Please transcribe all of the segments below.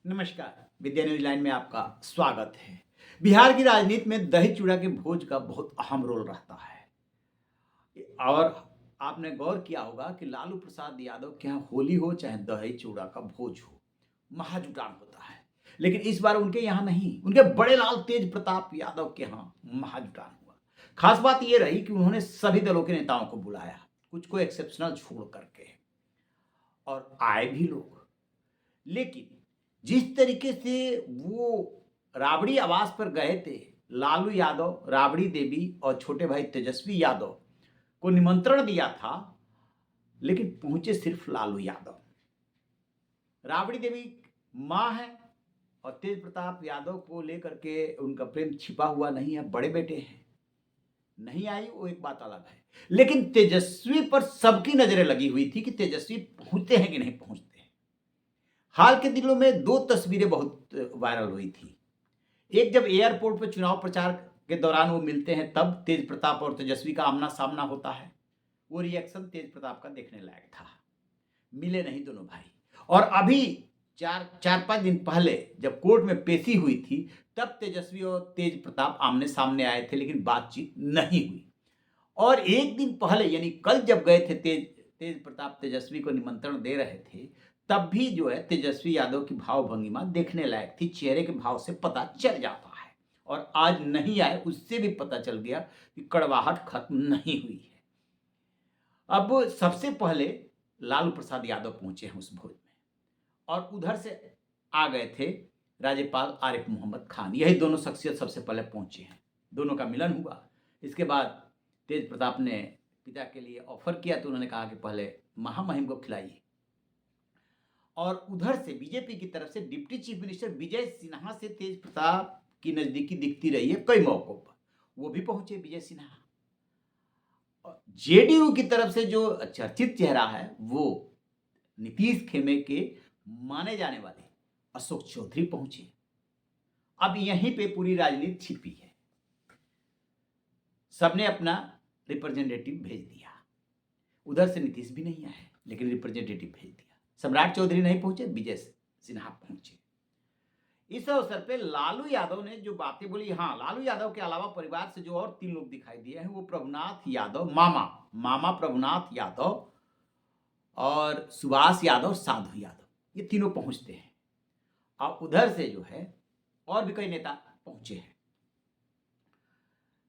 नमस्कार। विद्या news line में आपका स्वागत है। बिहार की राजनीति में दही चूड़ा के भोज का बहुत अहम रोल रहता है और आपने गौर किया होगा कि लालू प्रसाद यादव के यहाँ होली हो चाहे दही चूड़ा का भोज हो, महाजुटान होता है। लेकिन इस बार उनके यहाँ नहीं, उनके बड़े लाल तेज प्रताप यादव के यहाँ महाजुटान हुआ। खास बात यह रही कि उन्होंने सभी दलों के नेताओं को बुलाया, कुछ को एक्सेप्शनल छोड़ करके, और आए भी लोग। लेकिन जिस तरीके से वो राबड़ी आवास पर गए थे, लालू यादव, राबड़ी देवी और छोटे भाई तेजस्वी यादव को निमंत्रण दिया था, लेकिन पहुंचे सिर्फ लालू यादव। राबड़ी देवी मां है और तेज प्रताप यादव को लेकर के उनका प्रेम छिपा हुआ नहीं है, बड़े बेटे हैं। नहीं आई वो एक बात अलग है, लेकिन तेजस्वी पर सबकी नजरें लगी हुई थी कि तेजस्वी पहुंचते हैं कि नहीं पहुंचते। हाल के दिनों में दो तस्वीरें बहुत वायरल हुई थी। एक जब एयरपोर्ट पर चुनाव प्रचार के दौरान वो मिलते हैं, तब तेज प्रताप और तेजस्वी का आमना सामना होता है। वो रिएक्शन तेज प्रताप का देखने लायक था। मिले नहीं दोनों भाई। और अभी चार पांच दिन पहले जब कोर्ट में पेशी हुई थी, तब तेजस्वी और तेज प्रताप आमने सामने आए थे, लेकिन बातचीत नहीं हुई। और एक दिन पहले यानी कल जब गए थे, तेज प्रताप तेजस्वी को निमंत्रण दे रहे थे, तब भी जो है तेजस्वी यादव की भाव भंगिमा देखने लायक थी। चेहरे के भाव से पता चल जाता है। और आज नहीं आए, उससे भी पता चल गया कि कड़वाहट खत्म नहीं हुई है। अब सबसे पहले लालू प्रसाद यादव पहुंचे हैं उस भोज में, और उधर से आ गए थे राज्यपाल आरिफ मोहम्मद खान। यही दोनों शख्सियत सबसे पहले पहुंचे हैं। दोनों का मिलन हुआ। इसके बाद तेज प्रताप ने पिता के लिए ऑफर किया, तो उन्होंने कहा कि पहले महामहिम को खिलाइए। और उधर से बीजेपी की तरफ से deputy chief minister Vijay Sinha से तेज प्रताप की नजदीकी दिखती रही है कई मौकों पर। वो भी पहुंचे विजय सिन्हा। जेडीयू की तरफ से जो चर्चित चेहरा है, वो नीतीश खेमे के माने जाने वाले अशोक चौधरी पहुंचे। अब यहीं पे पूरी राजनीति छिपी है। सबने अपना रिप्रेजेंटेटिव भेज दिया। उधर से नीतीश भी नहीं आए, लेकिन रिप्रेजेंटेटिव भेज दिया। सम्राट चौधरी नहीं पहुंचे, विजय सिन्हा पहुंचे। इस अवसर पे लालू यादव ने जो बातें बोली, हाँ, लालू यादव के अलावा परिवार से जो और 3 लोग दिखाई दिए हैं, वो प्रभुनाथ यादव, मामा प्रभुनाथ यादव और सुभाष यादव, साधु यादव, ये तीनों पहुंचते हैं। और उधर से जो है और भी कई नेता पहुंचे हैं।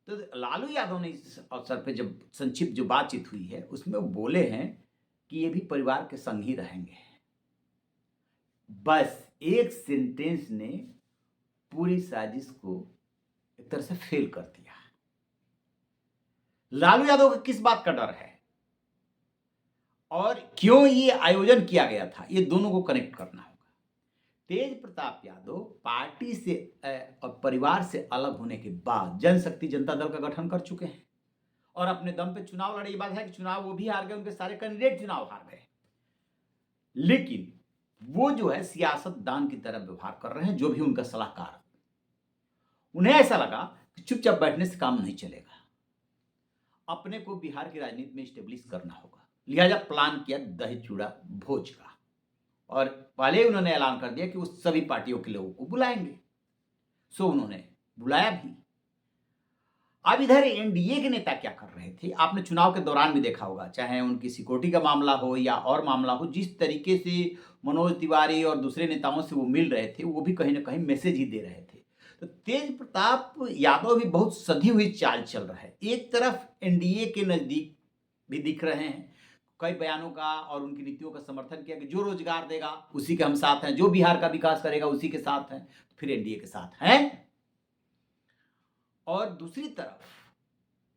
तो लालू यादव ने इस अवसर पे जब संक्षिप्त जो बातचीत हुई है, उसमें वो बोले हैं कि ये भी परिवार के संग ही रहेंगे। बस एक सेंटेंस ने पूरी साजिश को एक तरह से फेल कर दिया। लालू यादव का किस बात का डर है और क्यों ये आयोजन किया गया था, ये दोनों को कनेक्ट करना होगा। तेज प्रताप यादव पार्टी से और परिवार से अलग होने के बाद जनशक्ति जनता दल का गठन कर चुके हैं और अपने दम पे चुनाव लड़े। ये बात है कि चुनाव वो भी हार गए, उनके सारे कैंडिडेट चुनाव हार गए, लेकिन वो जो है सियासतदान की तरह व्यवहार कर रहे हैं। जो भी उनका सलाहकार, उन्हें ऐसा लगा कि चुपचाप बैठने से काम नहीं चलेगा, अपने को बिहार की राजनीति में स्टेब्लिश करना होगा। लिहाजा प्लान किया दही चूड़ा भोज का, और पहले ही उन्होंने ऐलान कर दिया कि वो सभी पार्टियों के लोगों को बुलाएंगे। सो उन्होंने बुलाया भी। अब इधर एनडीए के नेता क्या कर रहे थे, आपने चुनाव के दौरान भी देखा होगा, चाहे उनकी सिक्योरिटी का मामला हो या और मामला हो, जिस तरीके से मनोज तिवारी और दूसरे नेताओं से वो मिल रहे थे, वो भी कहीं ना कहीं मैसेज ही दे रहे थे। तो तेज प्रताप यादव भी बहुत सधी हुई चाल चल रहा है। एक तरफ एनडीए के नजदीक भी दिख रहे हैं, कई बयानों का और उनकी नीतियों का समर्थन किया कि जो रोजगार देगा उसी के हम साथ हैं, जो बिहार का विकास करेगा उसी के साथ हैं, तो फिर एनडीए के साथ हैं। और दूसरी तरफ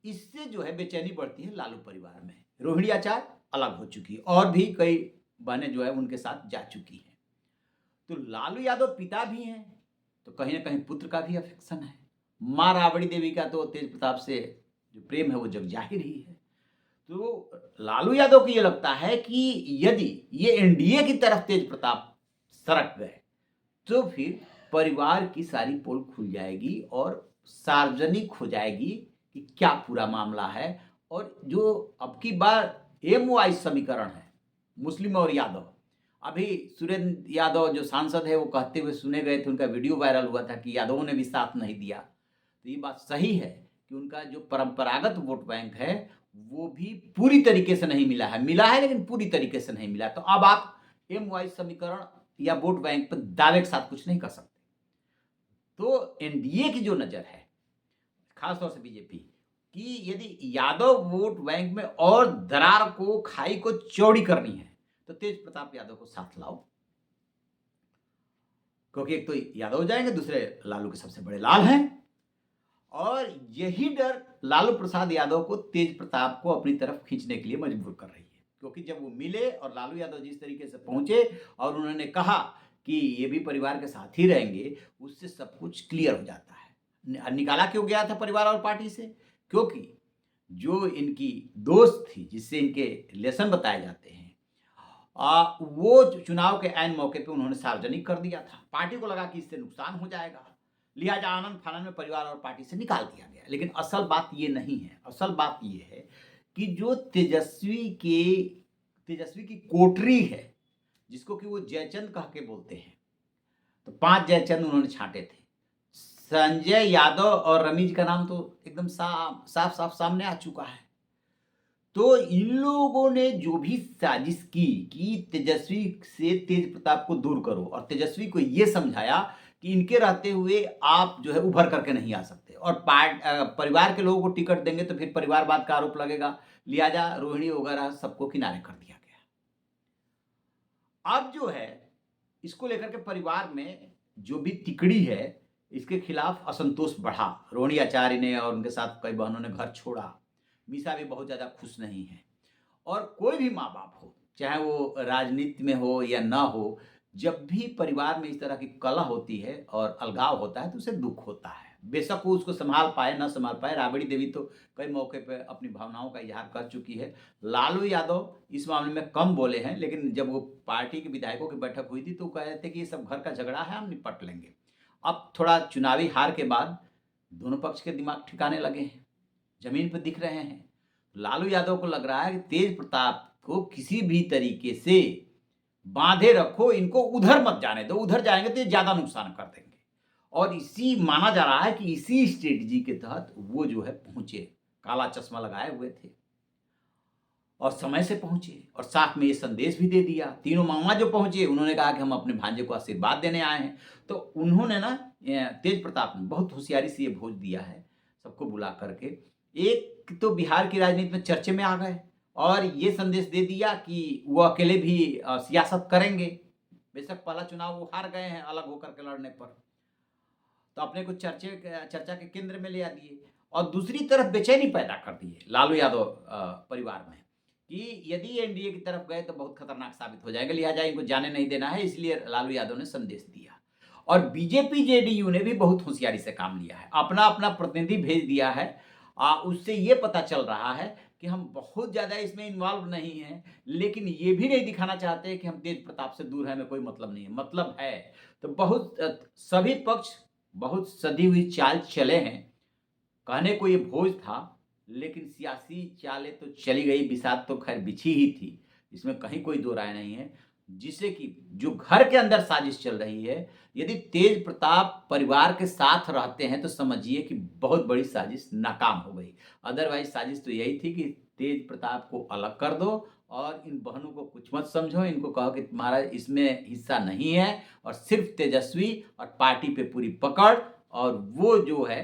इससे जो है बेचैनी बढ़ती है लालू परिवार में। रोहिणी आचार अलग हो चुकी है और भी कई बहनें जो है उनके साथ जा चुकी हैं। तो लालू यादव पिता भी हैं, तो कहीं ना कहीं पुत्र का भी अफेक्शन है। मां राबड़ी देवी का तो तेज प्रताप से जो प्रेम है वो जग जाहिर ही है। तो लालू यादव को ये लगता है कि यदि ये एनडीए की तरफ तेज प्रताप सरक गए, तो फिर परिवार की सारी पोल खुल जाएगी और सार्वजनिक हो जाएगी कि क्या पूरा मामला है। और जो अब की बार एमओआई समीकरण है, मुस्लिम और यादव, अभी सुरेंद्र यादव जो सांसद है वो कहते हुए सुने गए थे, उनका वीडियो वायरल हुआ था कि यादवों ने भी साथ नहीं दिया। तो ये बात सही है कि उनका जो परंपरागत वोट बैंक है वो भी पूरी तरीके से नहीं मिला है लेकिन पूरी तरीके से नहीं मिला। तो अब आप एम वाइज समीकरण या वोट बैंक पर दावे के साथ कुछ नहीं कर सकते। तो एनडीए की जो नजर है, खासतौर से बीजेपी कि यदि यादव वोट बैंक में और दरार को, खाई को चौड़ी करनी है तो तेज प्रताप यादव को साथ लाओ, क्योंकि एक तो यादव जाएंगे, दूसरे लालू के सबसे बड़े लाल हैं, और यही डर लालू प्रसाद यादव को तेज प्रताप को अपनी तरफ खींचने के लिए मजबूर कर रही है। क्योंकि जब वो मिले और लालू यादव जिस तरीके से पहुंचे और उन्होंने कहा कि ये भी परिवार के साथ ही रहेंगे, उससे सब कुछ क्लियर हो जाता है। निकाला क्यों गया था परिवार और पार्टी से? क्योंकि जो इनकी दोस्त थी जिससे इनके रिलेशन बताए जाते हैं, वो चुनाव के ऐन मौके पे उन्होंने सार्वजनिक कर दिया था। पार्टी को लगा कि इससे नुकसान हो जाएगा, लिहाजा आनंद फानन में परिवार और पार्टी से निकाल दिया गया। लेकिन असल बात ये नहीं है। असल बात ये है कि जो तेजस्वी की कोटरी है, जिसको कि वो जयचंद कह के बोलते हैं, तो 5 जयचंद उन्होंने छांटे थे। संजय यादव और रमीज का नाम तो एकदम साफ साफ सामने आ चुका है। तो इन लोगों ने जो भी साजिश की कि तेजस्वी से तेज प्रताप को दूर करो, और तेजस्वी को यह समझाया कि इनके रहते हुए आप जो है उभर करके नहीं आ सकते, और परिवार के लोगों को टिकट देंगे तो फिर परिवारवाद का आरोप लगेगा, लिहाजा रोहिणी वगैरह सबको किनारे कर दिया गया। अब जो है इसको लेकर के परिवार में जो भी तिकड़ी है, इसके खिलाफ असंतोष बढ़ा। रोहिणी आचार्य ने और उनके साथ कई बहनों ने घर छोड़ा। मीसा भी बहुत ज़्यादा खुश नहीं है। और कोई भी माँ बाप हो, चाहे वो राजनीति में हो या ना हो, जब भी परिवार में इस तरह की कलह होती है और अलगाव होता है तो उसे दुख होता है। बेशक वो उसको संभाल पाए ना संभाल पाए। राबड़ी देवी तो कई मौके पे अपनी भावनाओं का इजहार कर चुकी है। लालू यादव इस मामले में कम बोले हैं, लेकिन जब वो पार्टी के विधायकों की बैठक हुई थी तो कह रहे थे कि ये सब घर का झगड़ा है, हम निपट लेंगे। अब थोड़ा चुनावी हार के बाद दोनों पक्ष के दिमाग ठिकाने लगे हैं, जमीन पर दिख रहे हैं। लालू यादव को लग रहा है कि तेज प्रताप को किसी भी तरीके से बांधे रखो, इनको उधर मत जाने दो, उधर जाएंगे तो ये ज्यादा नुकसान कर देंगे। और इसी माना जा रहा है कि इसी स्ट्रेटजी के तहत वो जो है पहुंचे, काला चश्मा लगाए हुए थे और समय से पहुंचे, और साथ में ये संदेश भी दे दिया। तीनों मामा जो पहुंचे उन्होंने कहा कि हम अपने भांजे को आशीर्वाद देने आए हैं। तो उन्होंने ना तेज प्रताप ने बहुत होशियारी से ये भोज दिया है सबको बुला करके। एक तो बिहार की राजनीति में चर्चे में आ गए और ये संदेश दे दिया कि वो अकेले भी सियासत करेंगे। बेशक पहला चुनाव वो हार गए हैं अलग होकर के लड़ने पर, तो अपने को चर्चा के केंद्र में ले आ दिए, और दूसरी तरफ बेचैनी पैदा कर दी है लालू यादव परिवार में कि यदि एनडीए की तरफ गए तो बहुत खतरनाक साबित हो जाएगा, लिहाजा इनको जाने नहीं देना है। इसलिए लालू यादव ने संदेश दिया। और बीजेपी जेडीयू ने भी बहुत होशियारी से काम लिया है, अपना अपना प्रतिनिधि भेज दिया है। उससे ये पता चल रहा है कि हम बहुत ज़्यादा इसमें इन्वॉल्व नहीं हैं, लेकिन ये भी नहीं दिखाना चाहते कि हम तेज प्रताप से दूर हैं, हमें कोई मतलब नहीं है। मतलब है तो बहुत सभी पक्ष बहुत सधी हुई चाल चले हैं। कहने को ये भोज था, लेकिन सियासी चालें तो चली गई, बिसात तो खैर बिछी ही थी, इसमें कहीं कोई दो राय नहीं है। जिससे कि जो घर के अंदर साजिश चल रही है, यदि तेज प्रताप परिवार के साथ रहते हैं तो समझिए कि बहुत बड़ी साजिश नाकाम हो गई। अदरवाइज साजिश तो यही थी कि तेज प्रताप को अलग कर दो और इन बहनों को कुछ मत समझो, इनको कहो कि तुम्हारा इसमें हिस्सा नहीं है, और सिर्फ तेजस्वी और पार्टी पे पूरी पकड़, और वो जो है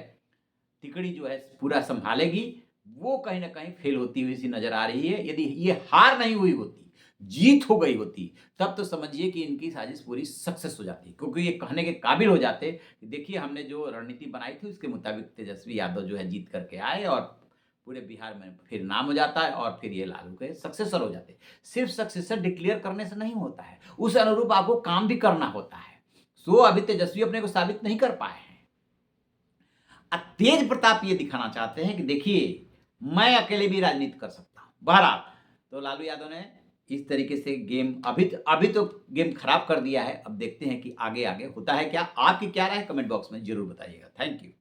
तिकड़ी जो है पूरा संभालेगी। वो कहीं ना कहीं फेल होती हुई सी नजर आ रही है। यदि ये हार नहीं हुई होती, जीत हो गई होती, तब तो समझिए कि इनकी साजिश पूरी सक्सेस हो जाती, क्योंकि ये कहने के काबिल हो जाते कि देखिए हमने जो रणनीति बनाई थी उसके मुताबिक तेजस्वी यादव जो है जीत करके आए, और पूरे बिहार में फिर नाम हो जाता है, और फिर ये लालू के सक्सेसर हो जाते। सिर्फ सक्सेसर डिक्लेयर करने से नहीं होता है, उस अनुरूप आपको काम भी करना होता है। सो अभी तेजस्वी अपने को साबित नहीं कर पाए हैं। तेज प्रताप ये दिखाना चाहते हैं कि देखिए मैं अकेले भी राजनीति कर सकता हूं। बहरहाल तो लालू यादव ने इस तरीके से गेम अभी तो गेम खराब कर दिया है। अब देखते हैं कि आगे आगे होता है क्या। आपकी क्या राय है कमेंट बॉक्स में जरूर बताइएगा। Thank you.